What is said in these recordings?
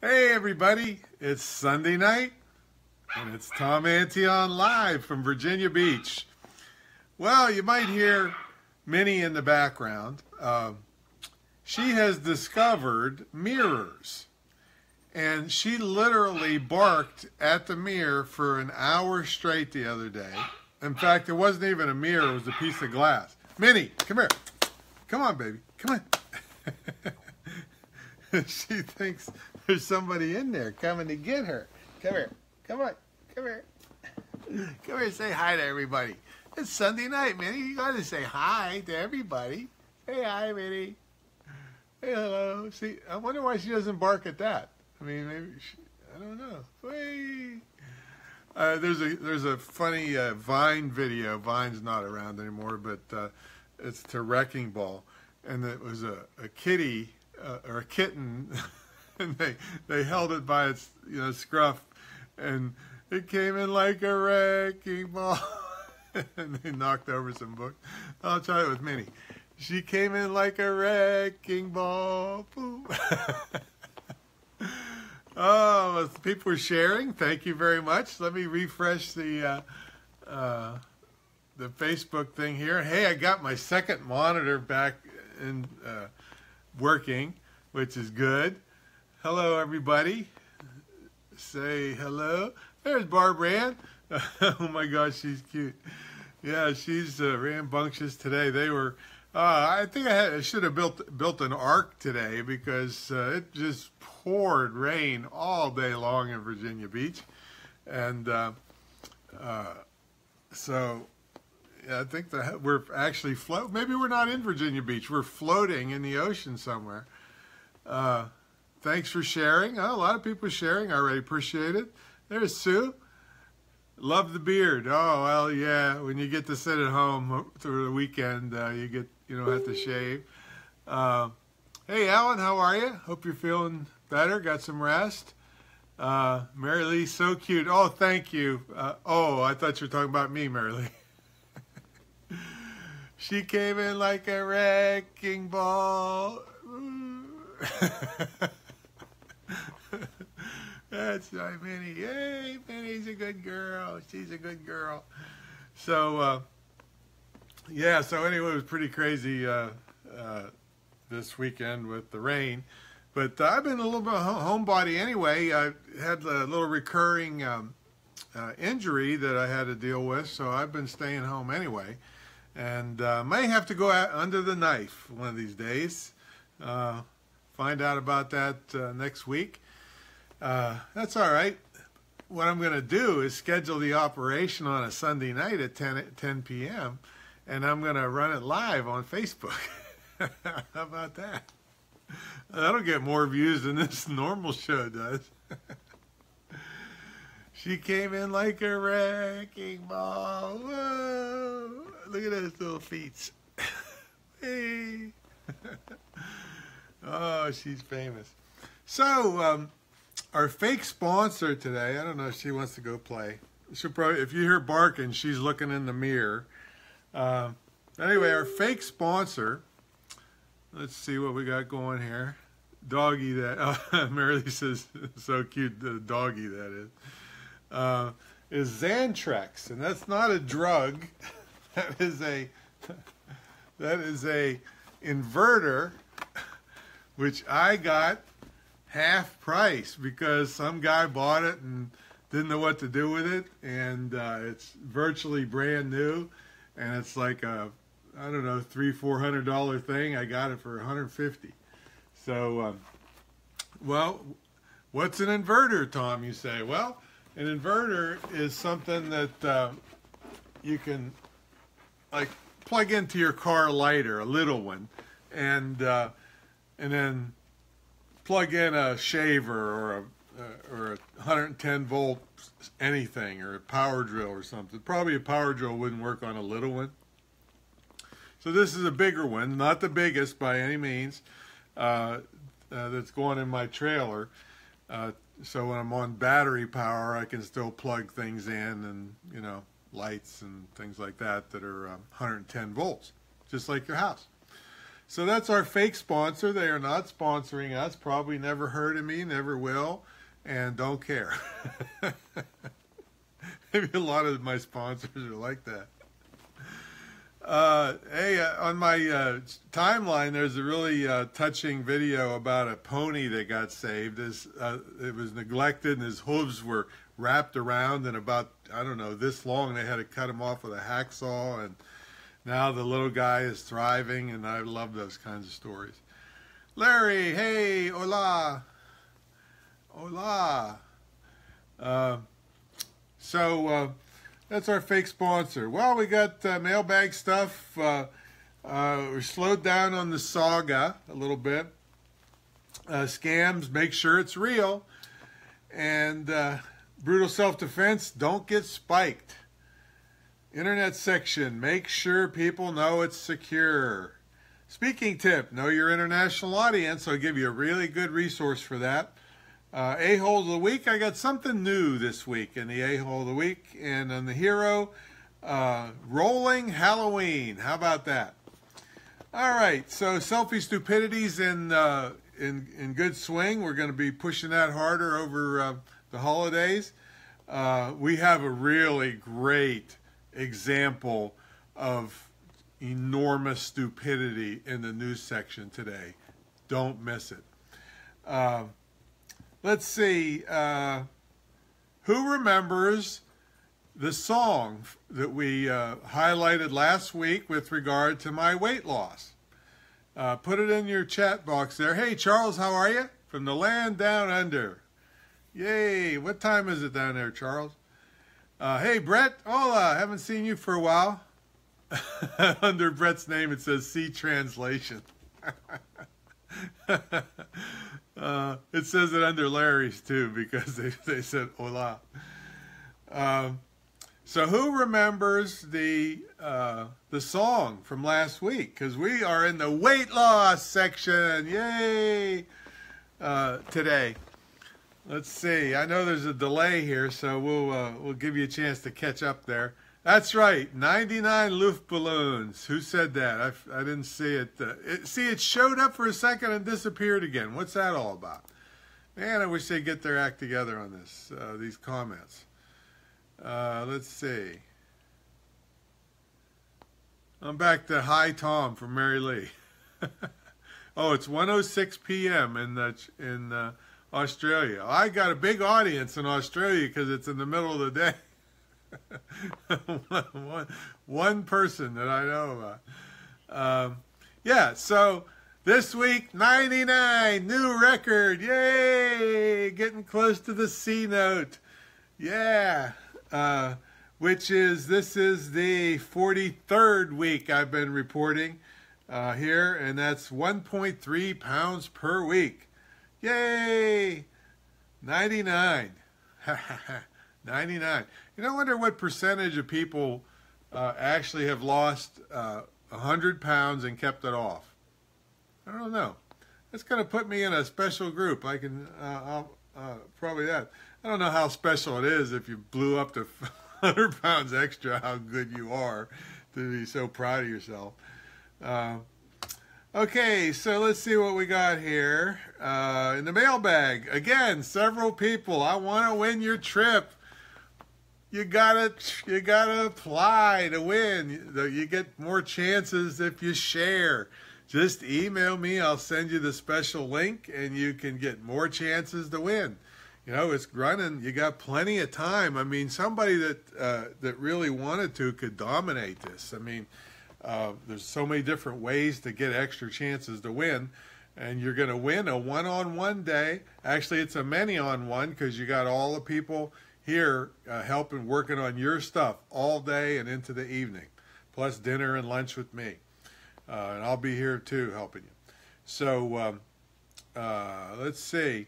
Hey everybody, it's Sunday night and it's Tom Antion live from Virginia Beach. Well, you might hear Minnie in the background. She has discovered mirrors, and she literally barked at the mirror for an hour straight the other day. In fact, it wasn't even a mirror, it was a piece of glass. Minnie, come here. Come on, baby. Come on. She thinks there's somebody in there coming to get her. Come here. Come on. Come here. Come here, say hi to everybody. It's Sunday night, Minnie. You got to say hi to everybody. Say hi, Minnie. Hey, hello. See, I wonder why she doesn't bark at that. I mean, maybe I don't know. Whee! There's a funny Vine video. Vine's not around anymore, but it's to Wrecking Ball, and it was a kitty or a kitten, and they held it by its scruff, and it came in like a wrecking ball, and they knocked over some books. I'll try it with Minnie. She came in like a wrecking ball. Boom. Oh, people were sharing. Thank you very much. Let me refresh the Facebook thing here. Hey, I got my second monitor back in working, which is good. Hello, everybody. Say hello. There's Barbara Ann. Oh my gosh, she's cute. Yeah, she's rambunctious today. They were. I think I should have built an ark today because it just poured rain all day long in Virginia Beach, and so yeah, I think that we're actually maybe we're not in Virginia Beach. We're floating in the ocean somewhere. Thanks for sharing. Oh, a lot of people sharing. I already appreciate it. There's Sue. Love the beard. Oh, well, yeah. When you get to sit at home through the weekend, you don't have to shave. Hey, Alan, how are you? Hope you're feeling better. Got some rest. Mary Lee, so cute. Oh, thank you. Oh, I thought you were talking about me, Mary Lee. She came in like a wrecking ball. That's my Minnie. Hey, Minnie's a good girl. She's a good girl. So, yeah, so anyway, it was pretty crazy this weekend with the rain. But I've been a little bit homebody anyway. I had a little recurring injury that I had to deal with, so I've been staying home anyway. And may have to go out under the knife one of these days. Find out about that next week. That's all right. What I'm going to do is schedule the operation on a Sunday night at 10 p.m. and I'm going to run it live on Facebook. How about that? That'll get more views than this normal show does. She came in like a wrecking ball. Whoa. Look at those little feet. Hey. Oh, she's famous. So, our fake sponsor today, I don't know if she wants to go play. She'll probably, if you hear barking, she's looking in the mirror. Anyway, our fake sponsor, let's see what we got going here. Doggy that, Mary Lee says, so cute, the doggy that is Xantrex, and that's not a drug. That is a inverter, which I got half price because some guy bought it and didn't know what to do with it, and it's virtually brand new, and it's like a, I don't know, $300-400 thing. I got it for $150. So, well, what's an inverter, Tom? You say. Well, an inverter is something that you can like plug into your car lighter, a little one, and then plug in a shaver or a 110 volt anything, or a power drill or something. Probably a power drill wouldn't work on a little one. So this is a bigger one, not the biggest by any means, that's going in my trailer. So when I'm on battery power, I can still plug things in, and lights and things like that are 110 volts, just like your house. So that's our fake sponsor. They are not sponsoring us. Probably never heard of me, never will, and don't care. Maybe a lot of my sponsors are like that. Hey, on my timeline, there's a really touching video about a pony that got saved. It was neglected, and his hooves were wrapped around and about, I don't know, this long. They had to cut him off with a hacksaw, and now the little guy is thriving, and I love those kinds of stories. Larry, hey, hola. Hola. So that's our fake sponsor. Well, we got mailbag stuff. We're slowed down on the saga a little bit. Scams, make sure it's real. And brutal self-defense, don't get spiked. Internet section, make sure people know it's secure. Speaking tip, know your international audience. I'll give you a really good resource for that. A-hole of the week, I got something new this week in the A-hole of the week. And on the hero, rolling Halloween. How about that? All right, so selfie stupidity's in good swing. We're going to be pushing that harder over the holidays. We have a really great example of enormous stupidity in the news section today. Don't miss it. Let's see. Who remembers the song that we highlighted last week with regard to my weight loss? Put it in your chat box there. Hey, Charles, how are you? From the land down under. Yay. What time is it down there, Charles? Hey, Brett. Hola. Haven't seen you for a while. Under Brett's name, it says see translation. It says it under Larry's, too, because they said hola. So who remembers the song from last week? Because we are in the weight loss section. Yay! Today. Let's see. I know there's a delay here, so we'll give you a chance to catch up there. That's right. 99 Luftballons. Who said that? I didn't see it. It showed up for a second and disappeared again. What's that all about? Man, I wish they'd get their act together on this. These comments. Let's see. I'm back to Hi Tom from Mary Lee. Oh, it's 1:06 p.m. in Australia. I got a big audience in Australia because it's in the middle of the day. one person that I know about. Yeah, so this week, 99, new record. Yay! Getting close to the C note. Yeah. This is the 43rd week I've been reporting here, and that's 1.3 pounds per week. Yay! 99. 99. I wonder what percentage of people actually have lost 100 pounds and kept it off. I don't know. That's going to put me in a special group. I'll probably that. I don't know how special it is if you blew up to 100 pounds extra, how good you are to be so proud of yourself. Okay, so let's see what we got here. In the mailbag, again, several people. I want to win your trip. You gotta apply to win. You get more chances if you share. Just email me. I'll send you the special link, and you can get more chances to win. It's running. You got plenty of time. I mean, somebody that really wanted to could dominate this. I mean, there's so many different ways to get extra chances to win, and you're going to win a one-on-one day. Actually, it's a many-on-one because you got all the people here helping, working on your stuff all day and into the evening, plus dinner and lunch with me. And I'll be here too helping you. So let's see.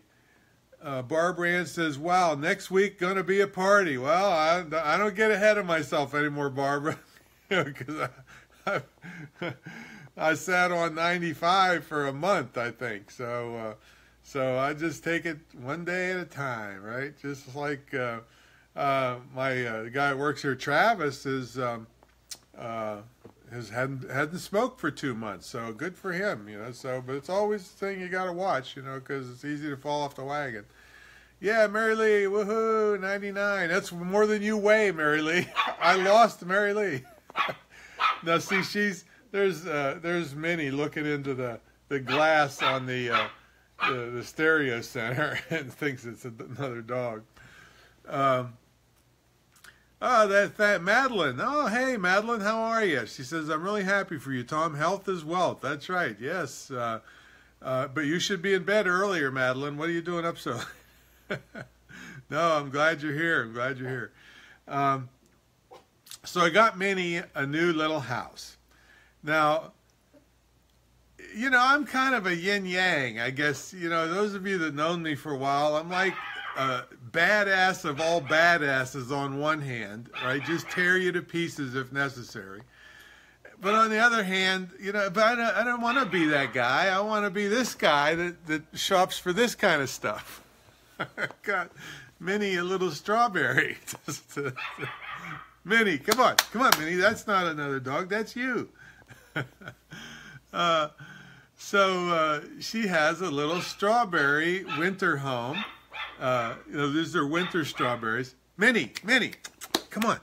Barbara Ann says, wow, next week going to be a party. Well, I don't get ahead of myself anymore, Barbara, because I sat on 95 for a month, I think. So I just take it one day at a time, right? Just like my guy that works here, Travis, is hadn't smoked for 2 months, so good for him, So, but it's always the thing you got to watch, because it's easy to fall off the wagon. Yeah, Mary Lee, woohoo, 99. That's more than you weigh, Mary Lee. I lost Mary Lee. Now, see, there's Minnie looking into the glass on the stereo center and thinks it's another dog. That Madeline. Oh, hey, Madeline, how are you? She says, I'm really happy for you, Tom. Health is wealth. That's right, yes. But you should be in bed earlier, Madeline. What are you doing up so? No, I'm glad you're here. I'm glad you're here. So I got Minnie a new little house. Now, I'm kind of a yin-yang, I guess. Those of you that known me for a while, I'm like a badass of all badasses on one hand, right? Just tear you to pieces if necessary. But on the other hand, but I don't want to be that guy. I want to be this guy that shops for this kind of stuff. Got Minnie a little strawberry. Minnie, come on, Minnie. That's not another dog. That's you. So she has a little strawberry winter home. These are winter strawberries. Minnie, come on.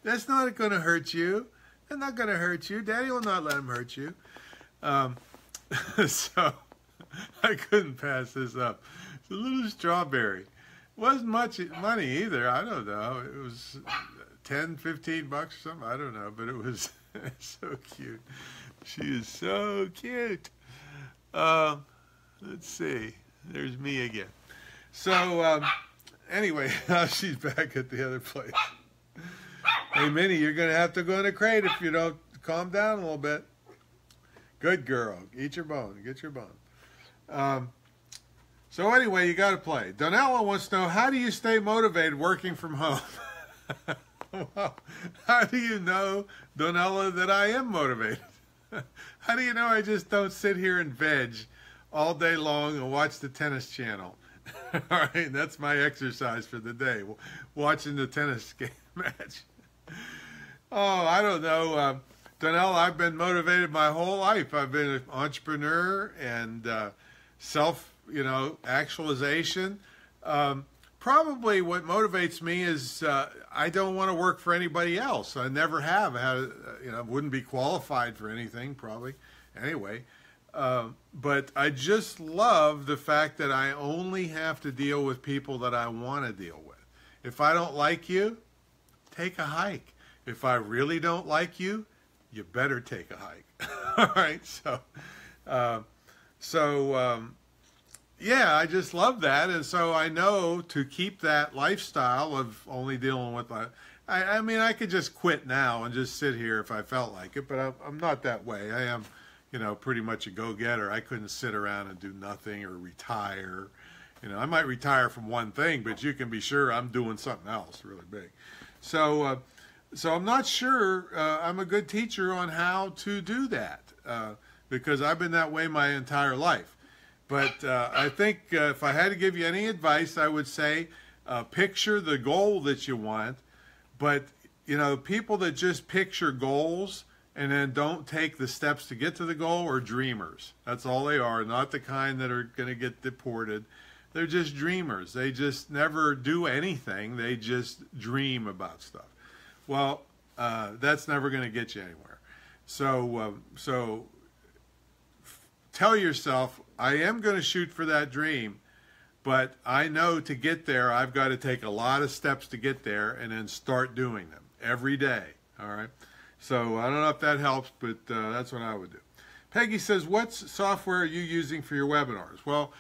That's not going to hurt you. They're not going to hurt you. Daddy will not let him hurt you. So I couldn't pass this up. It's a little strawberry. Wasn't much money either. I don't know. It was 10, 15 bucks or something. I don't know. But it was so cute. She is so cute. Let's see. There's me again. So anyway, now she's back at the other place. Hey, Minnie, you're going to have to go in a crate if you don't calm down a little bit. Good girl. Eat your bone. Get your bone. So anyway, you got to play. Donella wants to know, how do you stay motivated working from home? Well, how do you know, Donella, that I am motivated? How do you know I just don't sit here and veg all day long and watch the tennis channel? All right, that's my exercise for the day, watching the tennis game match. Oh, I don't know. Donella, I've been motivated my whole life. I've been an entrepreneur and actualization. Probably what motivates me is I don't want to work for anybody else. I never have. Wouldn't be qualified for anything probably. Anyway, but I just love the fact that I only have to deal with people that I want to deal with. If I don't like you, take a hike. If I really don't like you, you better take a hike. All right, yeah, I just love that, and so I know to keep that lifestyle of only dealing with I mean, I could just quit now and just sit here if I felt like it, but I'm not that way. I am, pretty much a go-getter. I couldn't sit around and do nothing or retire. I might retire from one thing, but you can be sure I'm doing something else really big. So I'm not sure I'm a good teacher on how to do that because I've been that way my entire life. But I think if I had to give you any advice, I would say picture the goal that you want. But, people that just picture goals and then don't take the steps to get to the goal are dreamers. That's all they are, not the kind that are going to get deported. They're just dreamers. They just never do anything. They just dream about stuff. Well, that's never going to get you anywhere. So tell yourself, I am going to shoot for that dream, but I know to get there, I've got to take a lot of steps to get there and then start doing them every day. All right. So I don't know if that helps, but that's what I would do. Peggy says, what software are you using for your webinars? Well,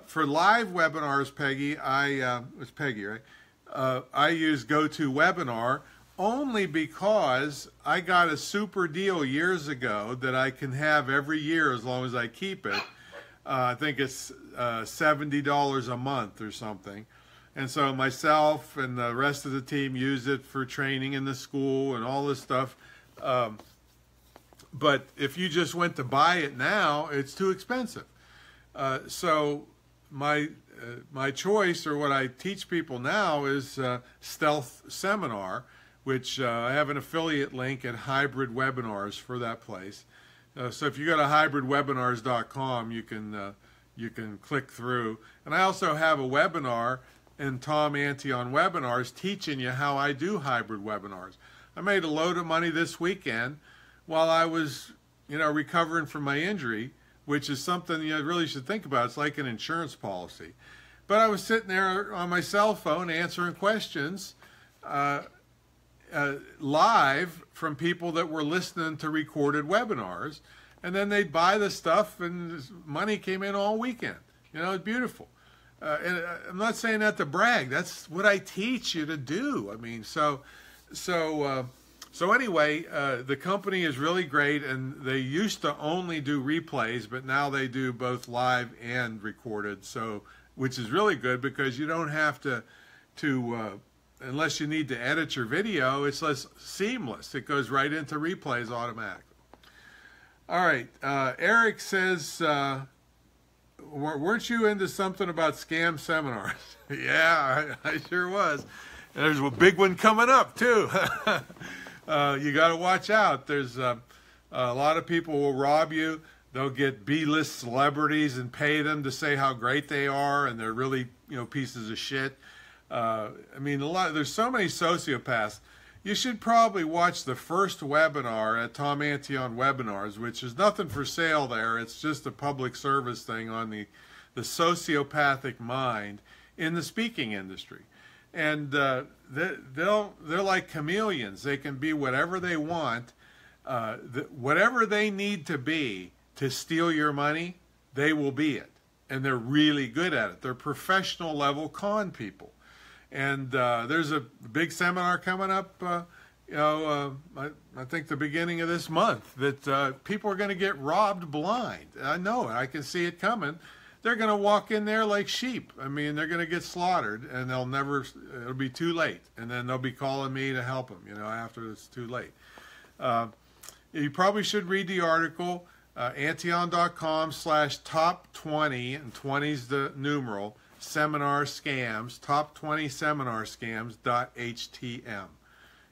for live webinars, Peggy, it's Peggy, right? I use GoToWebinar only because I got a super deal years ago that I can have every year as long as I keep it. I think it's $70 a month or something. And so myself and the rest of the team use it for training in the school and all this stuff. But if you just went to buy it now, it's too expensive. So my choice, or what I teach people now, is Stealth Seminar, which I have an affiliate link at Hybrid Webinars for that place. So if you go to hybridwebinars.com, you can click through. And I also have a webinar in Tom Antion Webinars teaching you how I do hybrid webinars. I made a load of money this weekend while I was, recovering from my injury, which is something you really should think about. It's like an insurance policy. But I was sitting there on my cell phone answering questions live from people that were listening to recorded webinars, and then they'd buy the stuff, and money came in all weekend. It's beautiful. And I'm not saying that to brag. That's what I teach you to do. I mean, so anyway, the company is really great, and they used to only do replays, but now they do both live and recorded. So, which is really good because you don't have to unless you need to edit your video, it's less seamless. It goes right into replays automatically. All right, Eric says, weren't you into something about scam seminars? Yeah, I sure was. And there's a big one coming up too. You got to watch out. There's a lot of people will rob you. They'll get B-list celebrities and pay them to say how great they are, and they're really, pieces of shit. I mean, there's so many sociopaths. You should probably watch the first webinar at Tom Antion Webinars, which is nothing for sale there. It's just a public service thing on the sociopathic mind in the speaking industry. And they're like chameleons. They can be whatever they want. Whatever they need to be to steal your money, they will be it. And they're really good at it. They're professional level con people. And there's a big seminar coming up, I think the beginning of this month, that people are going to get robbed blind. I know it. I can see it coming. They're going to walk in there like sheep. I mean, they're going to get slaughtered, and it'll be too late. And then they'll be calling me to help them, after it's too late. You probably should read the article, Antion.com/top20, and 20's the numeral, seminar scams, top 20 seminar scams.htm.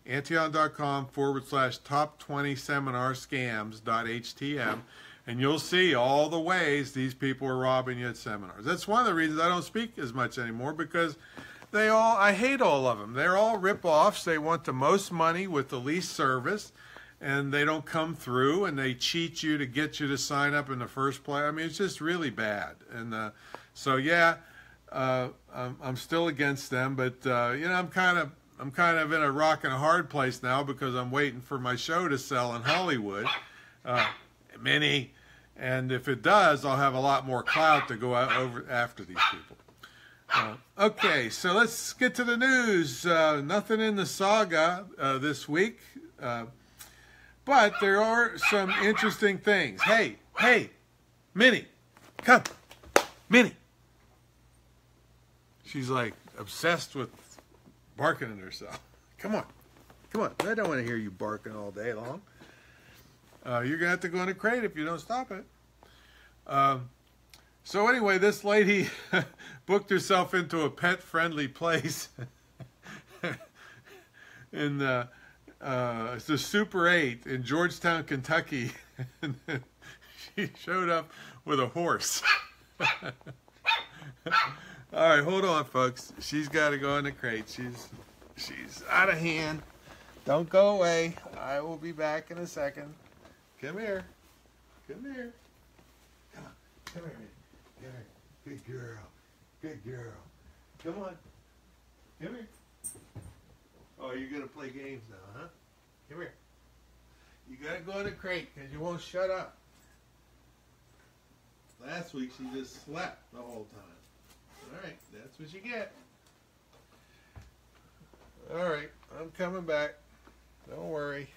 Antion.com/top 20 seminar scams.htm, and you'll see all the ways these people are robbing you at seminars. That's one of the reasons I don't speak as much anymore, because I hate all of them. They're all rip-offs. They want the most money with the least service, and they don't come through, and they cheat you to get you to sign up in the first place. I mean, it's just really bad. And so yeah, I'm still against them, but I'm kind of in a rock and a hard place now, because I'm waiting for my show to sell in Hollywood, mini, and if it does, I'll have a lot more clout to go over after these people. Okay, so let's get to the news. Nothing in the saga this week, but there are some interesting things. Hey, Minnie, come, Minnie. She's like obsessed with barking at herself. Come on. I don't want to hear you barking all day long. You're going to have to go in a crate if you don't stop it. So anyway, this lady booked herself into a pet-friendly place. It's the Super 8 in Georgetown, Kentucky. And she showed up with a horse. All right, hold on, folks. She's got to go in the crate. She's out of hand. Don't go away. I will be back in a second. Come here. Come here. Come on. Come here. Come here. Good girl. Good girl. Come on. Come here. Oh, you're going to play games now, huh? Come here. You got to go in the crate because you won't shut up. Last week she just slept the whole time. All right, that's what you get. All right, I'm coming back. Don't worry.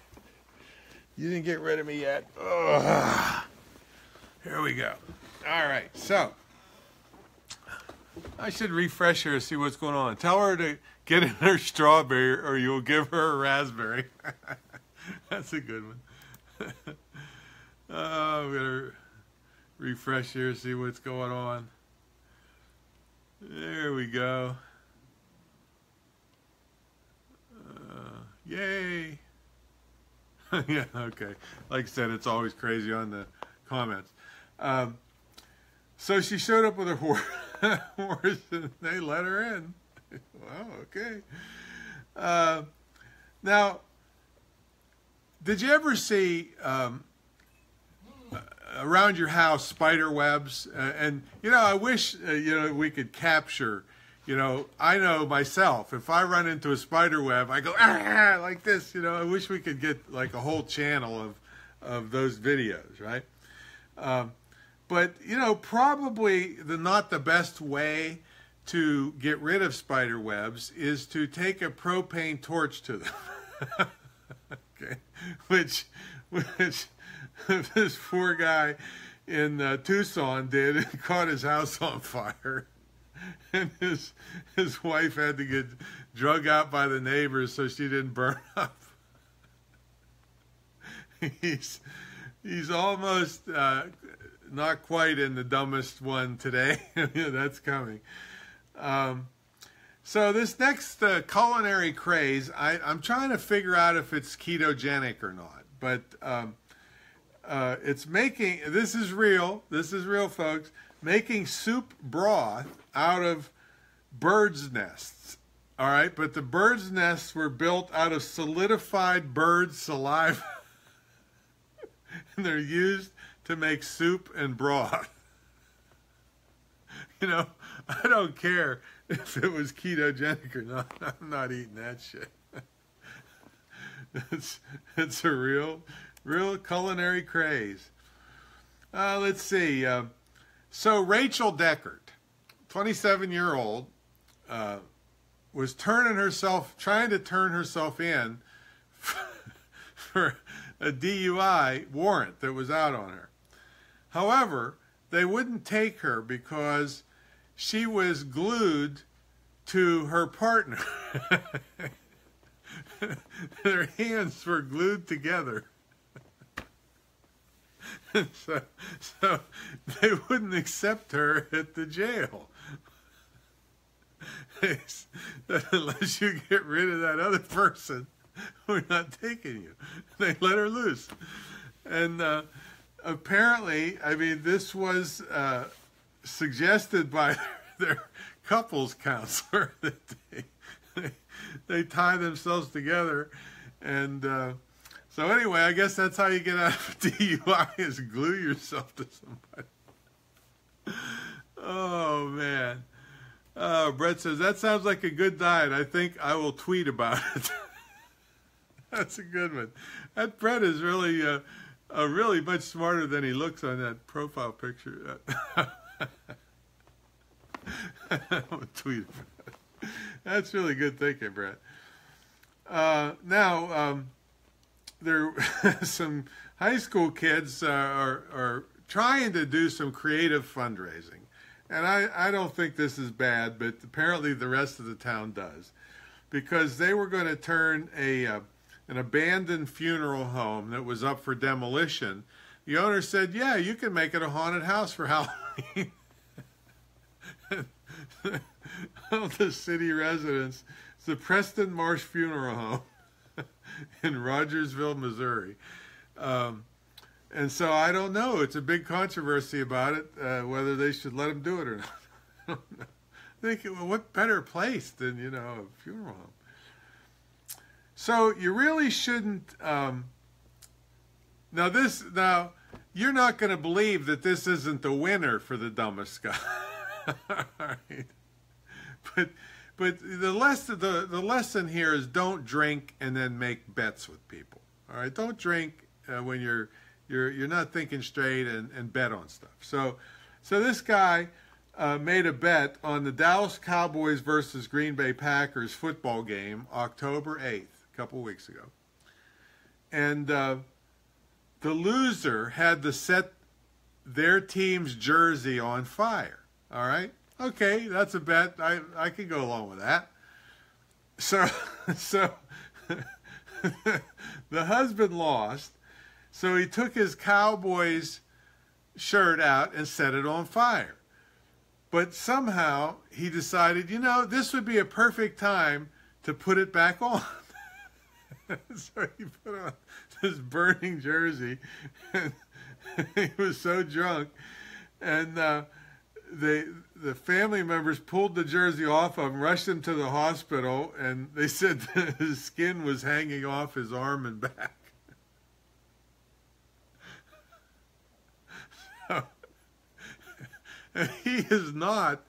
You didn't get rid of me yet. Ugh. Here we go. All right, so I should refresh her to see what's going on. Tell her to get in her strawberry, or you'll give her a raspberry. That's a good one. I'm going to refresh here, see what's going on. There we go. Yay. Yeah, okay. Like I said, it's always crazy on the comments. So she showed up with her horse, and they let her in. Well, okay. Now, did you ever see around your house spider webs? And I wish we could capture. I know myself, if I run into a spider web, I go like this. I wish we could get like a whole channel of those videos, right? But probably not the best way to get rid of spider webs is to take a propane torch to them. Okay, which this poor guy in Tucson did, and caught his house on fire, and his wife had to get drug out by the neighbors so she didn't burn up. He's almost not quite in the dumbest one today. That's coming. So this next culinary craze, I'm trying to figure out if it's ketogenic or not. But it's making, this is real, folks, making soup broth out of birds' nests. All right, but the birds' nests were built out of solidified bird saliva. And they're used to make soup and broth. I don't care if it was ketogenic or not. I'm not eating that shit. It's a real culinary craze. Let's see. So Rachel Deckert, 27-year-old, was trying to turn herself in for a DUI warrant that was out on her. However, they wouldn't take her because she was glued to her partner. Their hands were glued together. So they wouldn't accept her at the jail. They said, unless you get rid of that other person, we're not taking you. They let her loose. And apparently, this was suggested by their couples counselor that they tie themselves together. And so anyway, I guess that's how you get out of DUI, is glue yourself to somebody. Oh, man. Brett says, that sounds like a good diet. I think I will tweet about it. That's a good one. That Brett is really really much smarter than he looks on that profile picture. I'll tweet about it. That's really good thinking, Brett. Now, there some high school kids are trying to do some creative fundraising. And I don't think this is bad, but apparently the rest of the town does. Because they were going to turn an abandoned funeral home that was up for demolition. The owner said, yeah, you can make it a haunted house for Halloween. All the city residents, it's the Preston Marsh Funeral Home in Rogersville, Missouri. And so I don't know. It's a big controversy about it, whether they should let them do it or not. I don't know. I think, well, what better place than, a funeral home? So you really shouldn't. Now you're not going to believe that this isn't the winner for the dumbest guy. All right. But the lesson here is don't drink and then make bets with people. All right. Don't drink when you're not thinking straight and bet on stuff. So this guy made a bet on the Dallas Cowboys versus Green Bay Packers football game, October 8th, a couple weeks ago. And the loser had to set their team's jersey on fire. All right? Okay, that's a bet. I can go along with that. So the husband lost. So he took his Cowboys shirt out and set it on fire. But somehow he decided, this would be a perfect time to put it back on. So he put on this burning jersey, and he was so drunk, and the family members pulled the jersey off of him, rushed him to the hospital, and they said that his skin was hanging off his arm and back. So, and he is not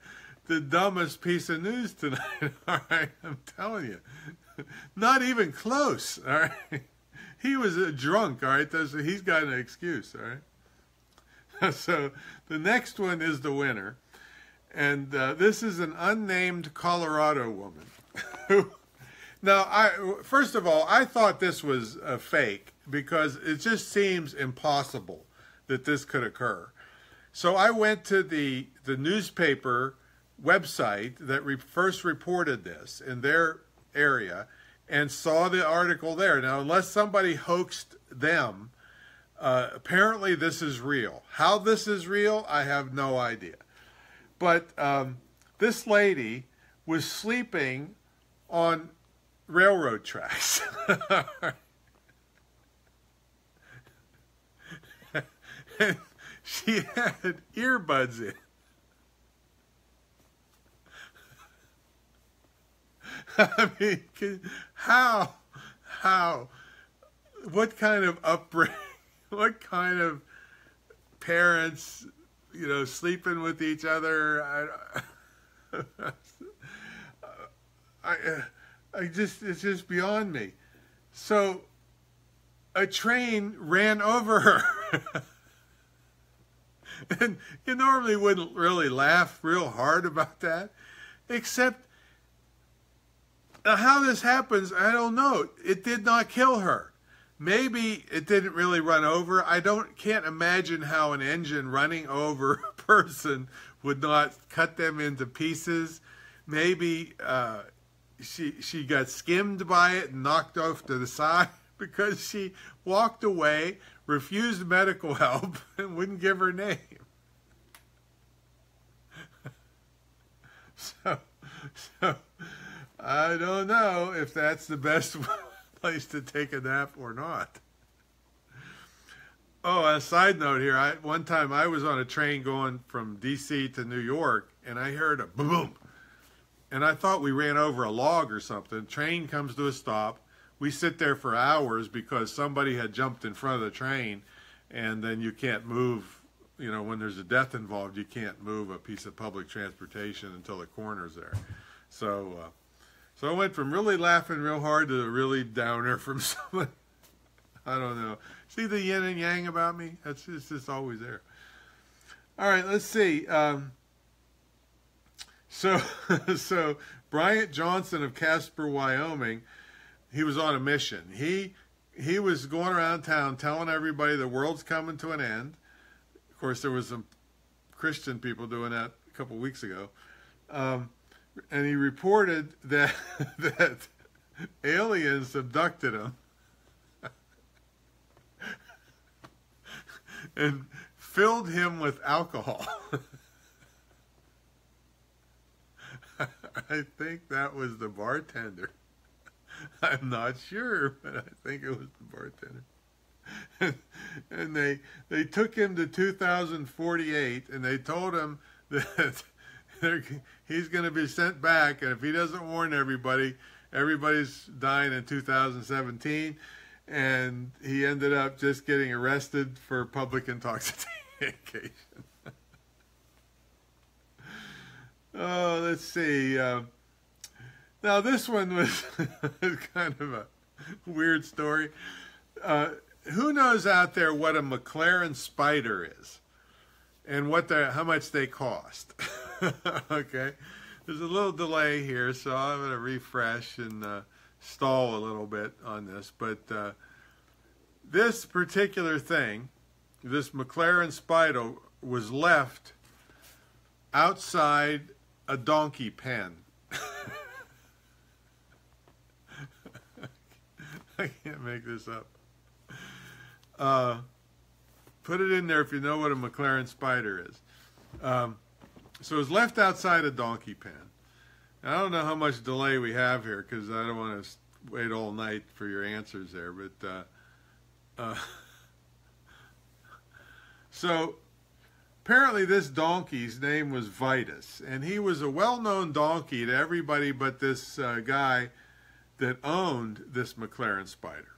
the dumbest piece of news tonight, all right? I'm telling you. Not even close, all right? He was a drunk, all right? He's got an excuse, all right? So the next one is the winner. And this is an unnamed Colorado woman. Now, first of all, I thought this was a fake because it just seems impossible that this could occur. So I went to the newspaper website that first reported this in their area and saw the article there. Now, unless somebody hoaxed them, apparently this is real. How this is real, I have no idea. But this lady was sleeping on railroad tracks. And she had earbuds in. I mean, how, what kind of upbringing, what kind of parents, you know, sleeping with each other? It's just beyond me. So a train ran over her. And you normally wouldn't really laugh real hard about that, except how this happens, I don't know. It did not kill her. Maybe it didn't really run over. Can't imagine how an engine running over a person would not cut them into pieces. Maybe she got skimmed by it and knocked off to the side because she walked away, refused medical help, and wouldn't give her name. So I don't know if that's the best place to take a nap or not. Oh, a side note here. One time I was on a train going from D.C. to New York, and I heard a boom. And I thought we ran over a log or something. Train comes to a stop. We sit there for hours because somebody had jumped in front of the train, and then you can't move. You know, when there's a death involved, you can't move a piece of public transportation until the coroner's there. So I went from really laughing real hard to a really downer from someone. I don't know. See the yin and yang about me? It's just always there. All right, let's see. So Bryant Johnson of Casper, Wyoming, he was on a mission. He was going around town telling everybody the world's coming to an end. Of course, there was some Christian people doing that a couple weeks ago. And he reported that aliens abducted him and filled him with alcohol. I think that was the bartender. I'm not sure, but I think it was the bartender. And they took him to 2048, and they told him that he's going to be sent back, and if he doesn't warn everybody, everybody's dying in 2017. And he ended up just getting arrested for public intoxication. Oh, let's see. Now this one was kind of a weird story. Who knows out there what a McLaren Spider is and how much they cost? Okay, there's a little delay here, so I'm going to refresh and stall a little bit on this. But this particular thing, this McLaren Spider, was left outside a donkey pen. I can't make this up. Put it in there if you know what a McLaren Spider is. So it was left outside a donkey pen. Now, I don't know how much delay we have here because I don't want to wait all night for your answers there. But so apparently this donkey's name was Vitus, and he was a well-known donkey to everybody but this guy that owned this McLaren Spider.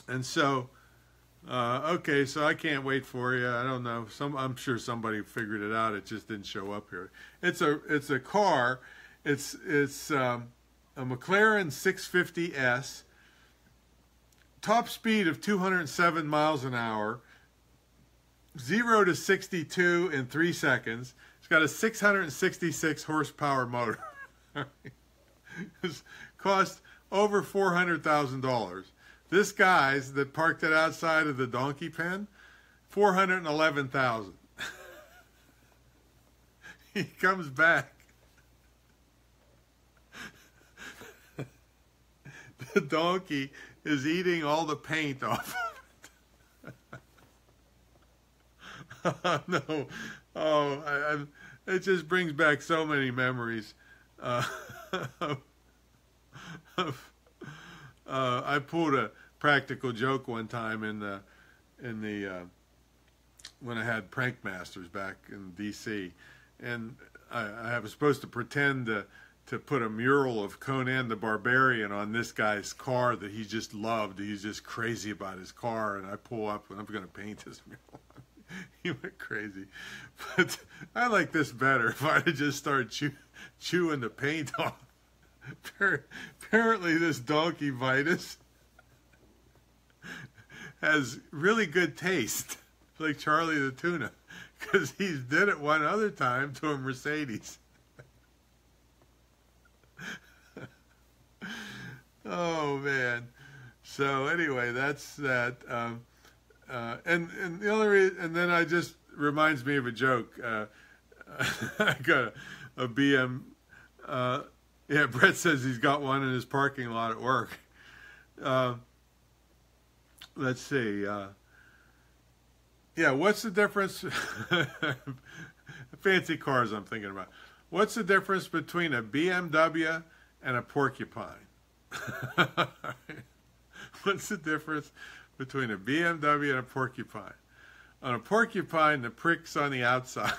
And so, okay, so I can't wait for you. I don't know. I'm sure somebody figured it out. It just didn't show up here. It's a car. It's a McLaren 650S. Top speed of 207 miles an hour. 0 to 62 in 3 seconds. It's got a 666 horsepower motor. It's cost over $400,000. This guy's that parked it outside of the donkey pen, $411,000. He comes back. The donkey is eating all the paint off of it. Oh, no. Oh, it just brings back so many memories. I pulled a practical joke one time when I had Prank Masters back in D.C. and I was supposed to pretend to put a mural of Conan the Barbarian on this guy's car that he just loved. He's just crazy about his car, and I pull up and I'm going to paint his mural. He went crazy. But I like this better if I had just started chewing the paint off. Apparently this donkey Vitus has really good taste, like Charlie the Tuna, because he did it one other time to a Mercedes. Oh man. So anyway, that's that. And the only reason, and then I just reminds me of a joke. I got a BM. Yeah, Brett says he's got one in his parking lot at work. Let's see. Yeah, what's the difference? Fancy cars I'm thinking about. What's the difference between a BMW and a porcupine? What's the difference between a BMW and a porcupine? On a porcupine, the prick's on the outside.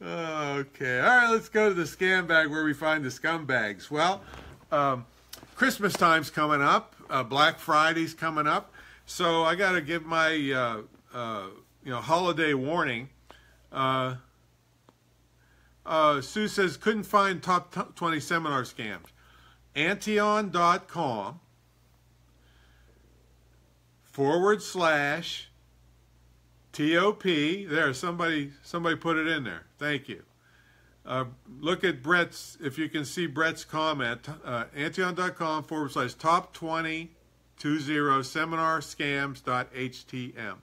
Okay, all right, let's go to the scam bag where we find the scumbags. Well, Christmas time's coming up, Black Friday's coming up, so I got to give my holiday warning. Sue says couldn't find top 20 seminar scams. Antion.com / TOP. There, somebody put it in there. Thank you. Look at Brett's, if you can see Brett's comment, Antion.com / top 20 seminar scams.htm.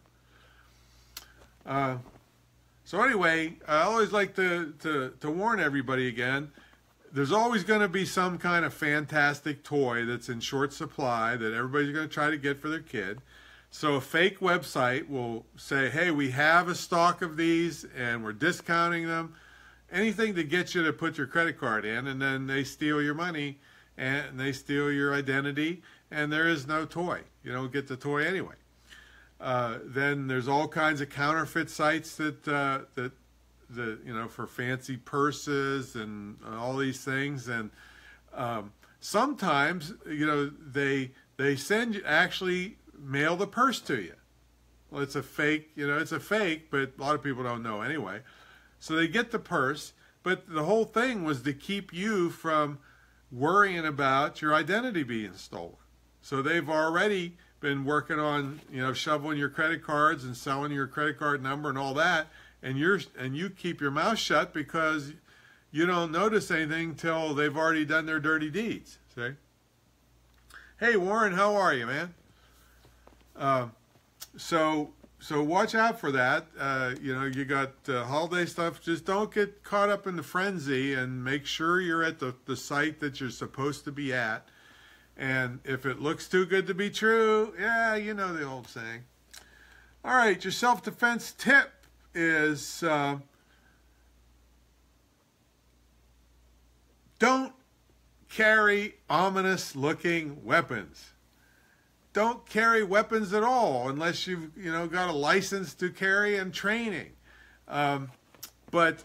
So anyway, I always like to warn everybody again, there's always going to be some kind of fantastic toy that's in short supply that everybody's going to try to get for their kid. So a fake website will say, hey, we have a stock of these and we're discounting them. Anything to get you to put your credit card in, and then they steal your money and they steal your identity, and there is no toy. You don't get the toy anyway. Then there's all kinds of counterfeit sites that for fancy purses and all these things. And sometimes, they actually mail the purse to you. Well, it's a fake, it's a fake, but a lot of people don't know anyway. So they get the purse, but the whole thing was to keep you from worrying about your identity being stolen. So they've already been working on, shoveling your credit cards and selling your credit card number and all that, and you keep your mouth shut because you don't notice anything till they've already done their dirty deeds. See? Hey Warren, how are you, man? So watch out for that. You got holiday stuff. Just don't get caught up in the frenzy, and make sure you're at the site that you're supposed to be at. And if it looks too good to be true, yeah, you know the old saying. All right, your self-defense tip is Don't carry ominous-looking weapons. Don't carry weapons at all unless you've got a license to carry and training. But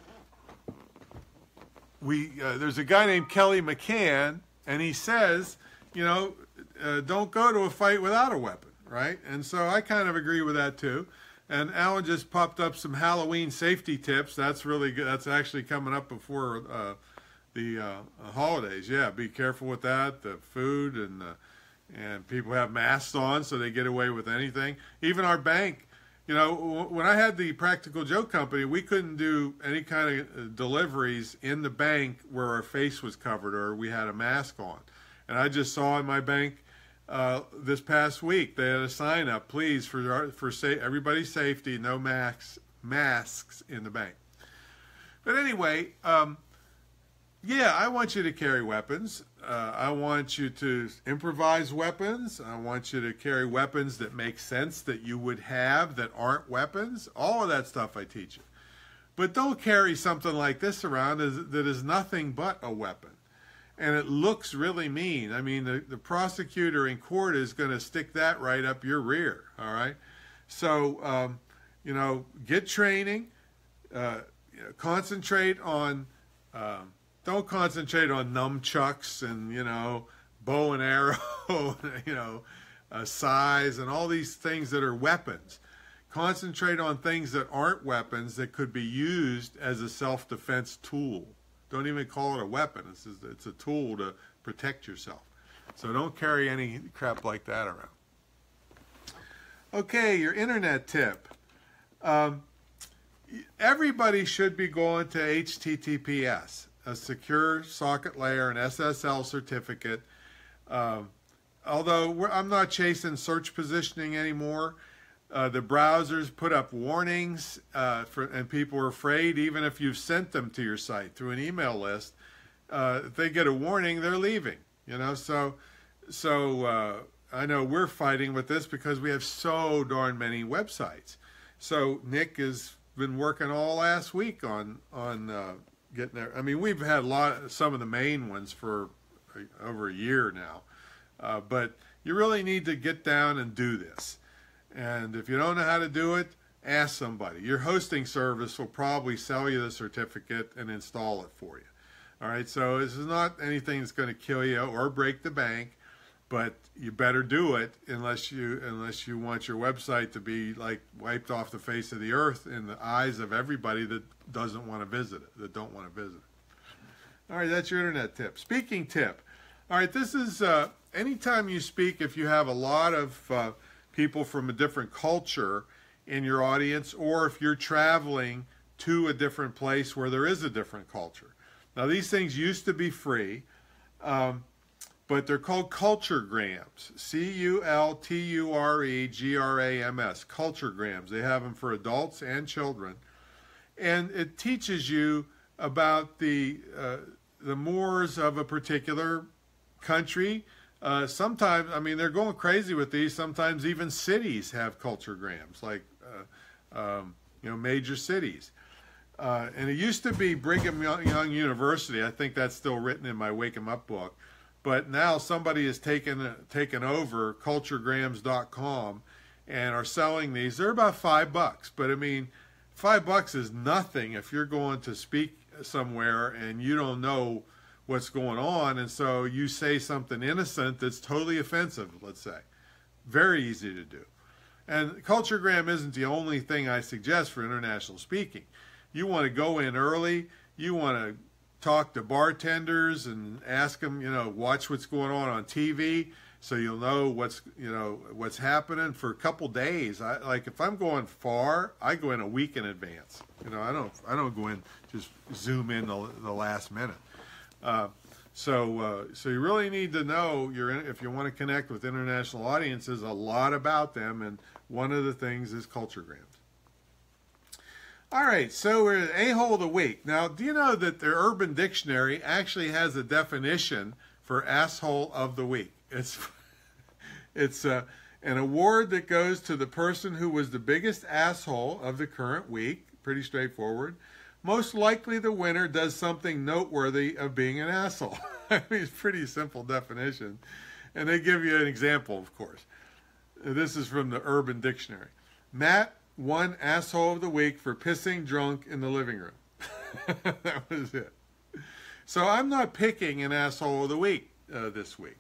there's a guy named Kelly McCann, and he says, don't go to a fight without a weapon, right? And so I kind of agree with that too. And Alan just popped up some Halloween safety tips. That's really good. That's actually coming up before the holidays. Yeah, be careful with that. The food and people have masks on so they get away with anything. Even our bank, when I had the Practical Joke Company, we couldn't do any kind of deliveries in the bank where our face was covered or we had a mask on. And I just saw in my bank this past week, they had a sign up, please, for everybody's safety, no masks in the bank. But anyway, yeah, I want you to carry weapons. I want you to improvise weapons. I want you to carry weapons that make sense that you would have that aren't weapons. All of that stuff I teach you. But don't carry something like this around that is nothing but a weapon. And it looks really mean. I mean, the prosecutor in court is going to stick that right up your rear, all right? So, get training. Concentrate on, don't concentrate on nunchucks and, bow and arrow, size and all these things that are weapons. Concentrate on things that aren't weapons that could be used as a self-defense tool. Don't even call it a weapon. It's a tool to protect yourself. So don't carry any crap like that around. Okay, your internet tip. Everybody should be going to HTTPS, a secure socket layer, an SSL certificate. Although I'm not chasing search positioning anymore. The browsers put up warnings, and people are afraid, even if you've sent them to your site through an email list, if they get a warning, they're leaving. So I know we're fighting with this because we have so darn many websites. So Nick has been working all last week on getting there. I mean, we've had some of the main ones for over a year now, but you really need to get down and do this. And if you don't know how to do it, ask somebody. Your hosting service will probably sell you the certificate and install it for you. All right, so this is not anything that's going to kill you or break the bank, but you better do it unless you want your website to be like wiped off the face of the earth in the eyes of everybody that doesn't want to visit it, that don't want to visit it. All right, that's your internet tip. Speaking tip. All right, this is anytime you speak, if you have a lot of people from a different culture in your audience, or if you're traveling to a different place where there is a different culture. Now, these things used to be free, but they're called culturegrams. CULTUREGRAMS, culturegrams. They have them for adults and children. And it teaches you about the mores of a particular country. Sometimes, I mean, they're going crazy with these. Sometimes even cities have culturegrams, like, major cities. And it used to be Brigham Young University. I think that's still written in my Wake 'em Up book. But now somebody has taken over culturegrams.com and are selling these. They're about $5. But, I mean, $5 is nothing if you're going to speak somewhere and you don't know what's going on, and so you say something innocent that's totally offensive, let's say. Very easy to do. And culturegram isn't the only thing I suggest for international speaking. You want to go in early. You want to talk to bartenders and ask them, watch what's going on TV so you'll know what's happening for a couple days. Like if I'm going far, I go in a week in advance. I don't go in, just zoom in the last minute. So you really need to know if you want to connect with international audiences, a lot about them, and one of the things is culturegrams. All right, so we're at A-hole of the week. Now, do you know that the Urban Dictionary actually has a definition for asshole of the week? It's an award that goes to the person who was the biggest asshole of the current week. Pretty straightforward. most likely the winner does something noteworthy of being an asshole. I mean, it's a pretty simple definition. And they give you an example, of course. This is from the Urban Dictionary. Matt won asshole of the week for pissing drunk in the living room. That was it. So I'm not picking an asshole of the week this week.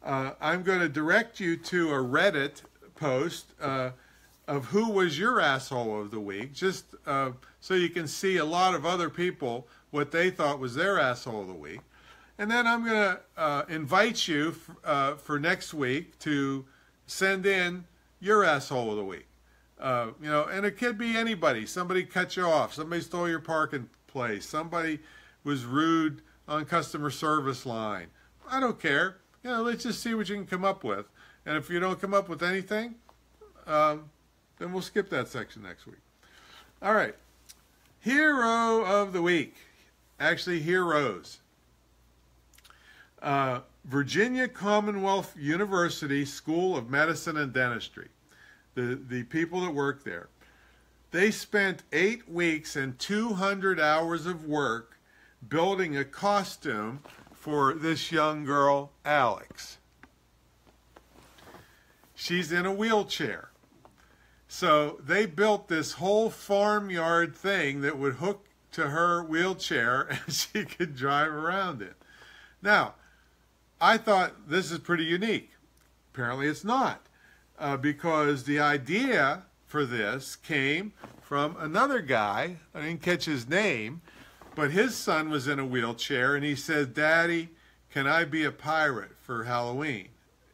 I'm going to direct you to a Reddit post of who was your asshole of the week, just so you can see a lot of other people what they thought was their asshole of the week. And then I'm going to invite you for next week to send in your asshole of the week. You know, and it could be anybody. Somebody cut you off. Somebody stole your parking place. Somebody was rude on customer service line. I don't care. You know, let's just see what you can come up with. And if you don't come up with anything, then we'll skip that section next week. All right. Hero of the week. Actually, heroes. Virginia Commonwealth University School of Medicine and Dentistry. The people that work there. They spent 8 weeks and 200 hours of work building a costume for this young girl, Alex. She's in a wheelchair. So they built this whole farmyard thing that would hook to her wheelchair and she could drive around it. Now, I thought this is pretty unique. Apparently it's not, because the idea for this came from another guy. I didn't catch his name, but his son was in a wheelchair and he said, "Daddy, can I be a pirate for Halloween?"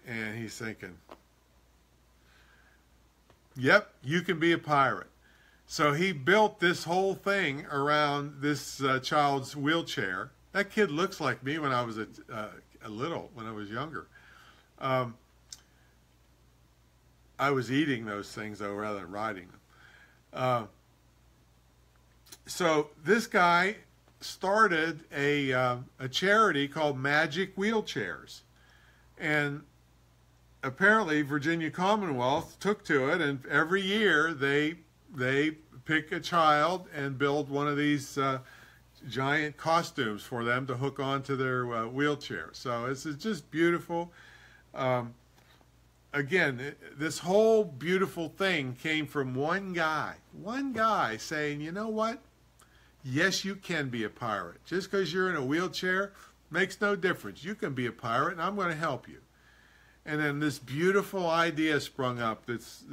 And he's thinking, yep, you can be a pirate. So he built this whole thing around this child's wheelchair. That kid looks like me when I was when I was younger. I was eating those things, though, rather than riding them. So this guy started a charity called Magic Wheelchairs. And apparently Virginia Commonwealth took to it, and every year they pick a child and build one of these giant costumes for them to hook onto their wheelchair. So it's just beautiful. Again, this whole beautiful thing came from one guy saying, you know what? Yes, you can be a pirate. Just because you're in a wheelchair makes no difference. You can be a pirate, and I'm going to help you. And then this beautiful idea sprung up that's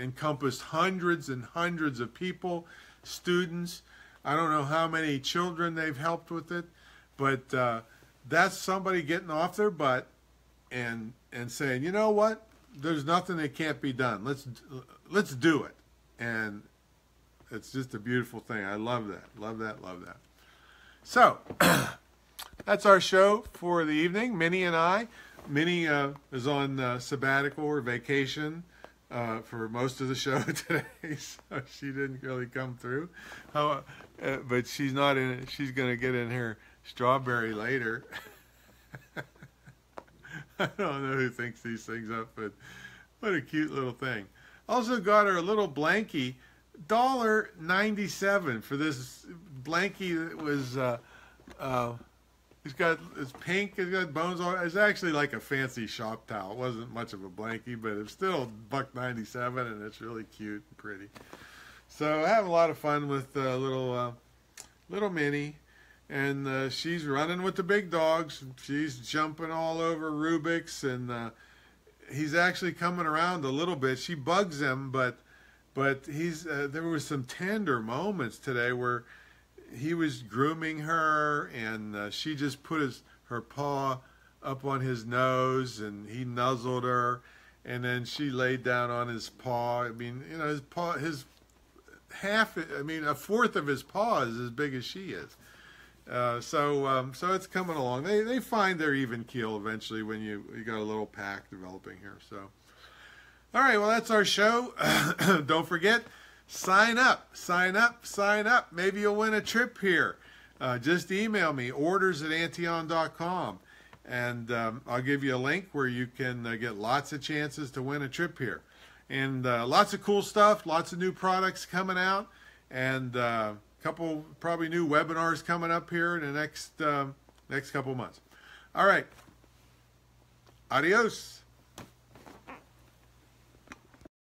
encompassed hundreds and hundreds of people, students. I don't know how many children they've helped with it, but that's somebody getting off their butt and saying, you know what? There's nothing that can't be done. Let's do it. And it's just a beautiful thing. I love that. Love that. Love that. So that's our show for the evening. Minnie and I. Minnie is on sabbatical or vacation for most of the show today, so she didn't really come through. But she's not in it. She's going to get in her strawberry later. I don't know who thinks these things up, but what a cute little thing. Also got her a little blankie, $1.97 for this blankie that was, it's pink, it's got bones on it. It's actually like a fancy shop towel. It wasn't much of a blankie, but it's still $1.97, and it's really cute and pretty. So I have a lot of fun with little Minnie. And she's running with the big dogs. She's jumping all over Rubik's, and he's actually coming around a little bit. She bugs him, but he's there was some tender moments today where he was grooming her, and she just put her paw up on his nose, and he nuzzled her, and then she laid down on his paw. I mean, you know, his paw, a fourth of his paw is as big as she is. So it's coming along. They find their even keel eventually when you got a little pack developing here. So, all right, well, that's our show. Don't forget, sign up. Maybe you'll win a trip here. Just email me, orders@antion.com, and I'll give you a link where you can get lots of chances to win a trip here. And lots of cool stuff, lots of new products coming out, and couple probably new webinars coming up here in the next couple months. All right. Adios.